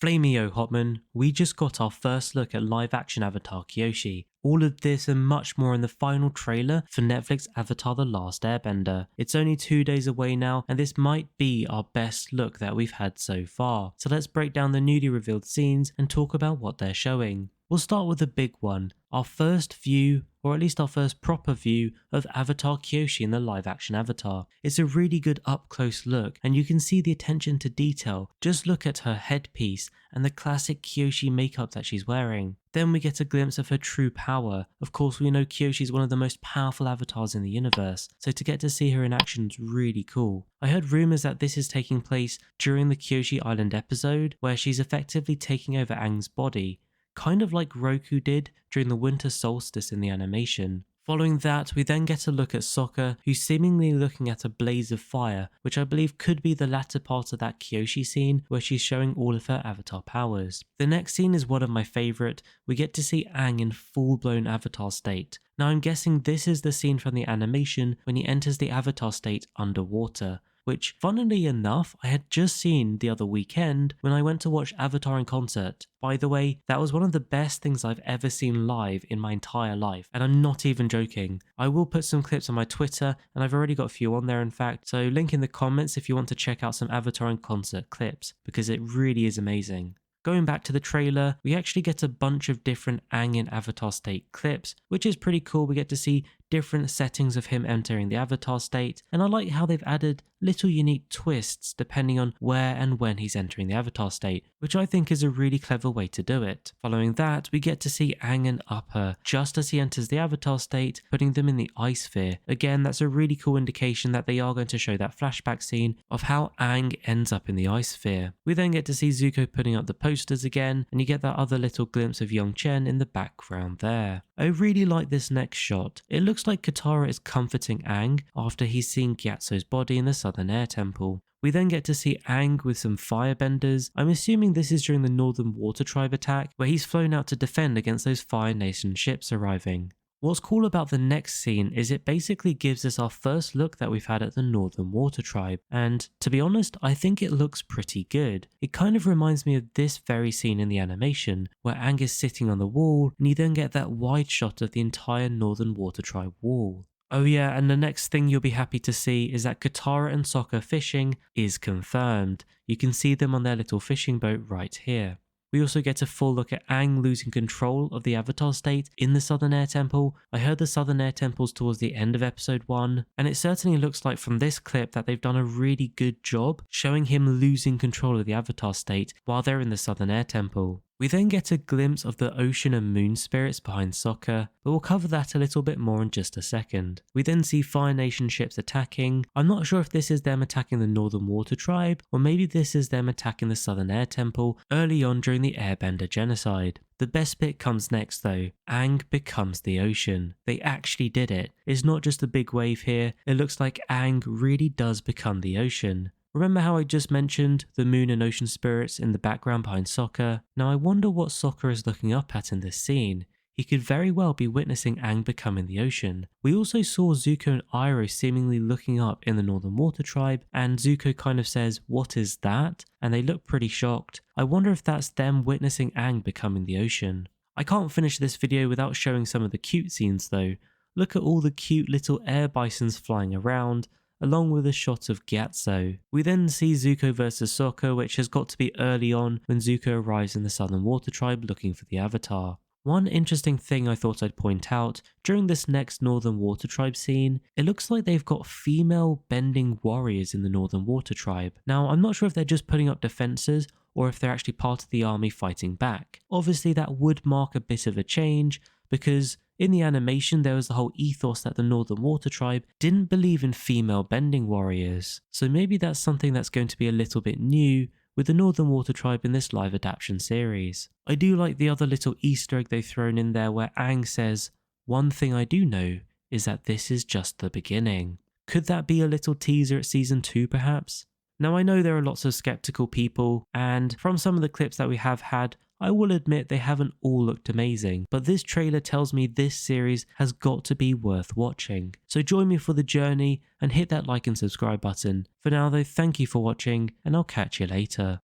Flamio Hotman, we just got our first look at live action Avatar Kyoshi. All of this and much more in the final trailer for Netflix Avatar The Last Airbender. It's only 2 days away now, and this might be our best look that we've had so far. So let's break down the newly revealed scenes and talk about what they're showing. We'll start with the big one, our first view, or at least our first proper view, of Avatar Kyoshi in the live action Avatar. It's a really good up close look, and you can see the attention to detail. Just look at her headpiece and the classic Kyoshi makeup that she's wearing. Then we get a glimpse of her true power. Of course, we know Kyoshi is one of the most powerful avatars in the universe, so to get to see her in action is really cool. I heard rumours that this is taking place during the Kyoshi Island episode, where she's effectively taking over Aang's body, kind of like Roku did during the winter solstice in the animation. Following that, we then get a look at Sokka, who's seemingly looking at a blaze of fire, which I believe could be the latter part of that Kyoshi scene where she's showing all of her avatar powers. The next scene is one of my favourite. We get to see Aang in full-blown avatar state. Now I'm guessing this is the scene from the animation when he enters the avatar state underwater, which, funnily enough, I had just seen the other weekend when I went to watch Avatar in concert. By the way, that was one of the best things I've ever seen live in my entire life, and I'm not even joking. I will put some clips on my Twitter, and I've already got a few on there in fact, so link in the comments if you want to check out some Avatar in concert clips, because it really is amazing. Going back to the trailer, we actually get a bunch of different Aang in Avatar state clips, which is pretty cool. We get to see different settings of him entering the Avatar state, and I like how they've added little unique twists depending on where and when he's entering the Avatar state, which I think is a really clever way to do it. Following that, we get to see Aang and Appa just as he enters the Avatar state, putting them in the ice sphere. Again, that's a really cool indication that they are going to show that flashback scene of how Aang ends up in the ice sphere. We then get to see Zuko putting up the posters again, and you get that other little glimpse of young Chen in the background there. I really like this next shot. It looks like Katara is comforting Aang after he's seen Gyatso's body in the Southern Air Temple. We then get to see Aang with some firebenders. I'm assuming this is during the Northern Water Tribe attack, where he's flown out to defend against those Fire Nation ships arriving. What's cool about the next scene is it basically gives us our first look that we've had at the Northern Water Tribe, and to be honest, I think it looks pretty good. It kind of reminds me of this very scene in the animation, where Aang is sitting on the wall, and you then get that wide shot of the entire Northern Water Tribe wall. Oh yeah, and the next thing you'll be happy to see is that Katara and Sokka fishing is confirmed. You can see them on their little fishing boat right here. We also get a full look at Aang losing control of the Avatar state in the Southern Air Temple. I heard the Southern Air Temple's towards the end of episode 1, and it certainly looks like from this clip that they've done a really good job showing him losing control of the Avatar state while they're in the Southern Air Temple. We then get a glimpse of the ocean and moon spirits behind Sokka, but we'll cover that a little bit more in just a second. We then see Fire Nation ships attacking. I'm not sure if this is them attacking the Northern Water Tribe, or maybe this is them attacking the Southern Air Temple early on during the Airbender genocide. The best bit comes next though. Aang becomes the ocean. They actually did it. It's not just a big wave here, it looks like Aang really does become the ocean. Remember how I just mentioned the moon and ocean spirits in the background behind Sokka? Now I wonder what Sokka is looking up at in this scene. He could very well be witnessing Aang becoming the ocean. We also saw Zuko and Iroh seemingly looking up in the Northern Water Tribe, and Zuko kind of says, "What is that?" and they look pretty shocked. I wonder if that's them witnessing Aang becoming the ocean. I can't finish this video without showing some of the cute scenes though. Look at all the cute little air bisons flying around, along with a shot of Gyatso. We then see Zuko versus Sokka, which has got to be early on when Zuko arrives in the Southern Water Tribe looking for the Avatar. One interesting thing I thought I'd point out, during this next Northern Water Tribe scene, it looks like they've got female bending warriors in the Northern Water Tribe. Now, I'm not sure if they're just putting up defences or if they're actually part of the army fighting back. Obviously, that would mark a bit of a change, because in the animation there was the whole ethos that the Northern Water Tribe didn't believe in female bending warriors. So maybe that's something that's going to be a little bit new with the Northern Water Tribe in this live adaptation series. I do like the other little Easter egg they've thrown in there where Aang says, "One thing I do know is that this is just the beginning." Could that be a little teaser at season 2 perhaps? Now I know there are lots of skeptical people, and from some of the clips that we have had, I will admit they haven't all looked amazing, but this trailer tells me this series has got to be worth watching. So join me for the journey and hit that like and subscribe button. For now though, thank you for watching, and I'll catch you later.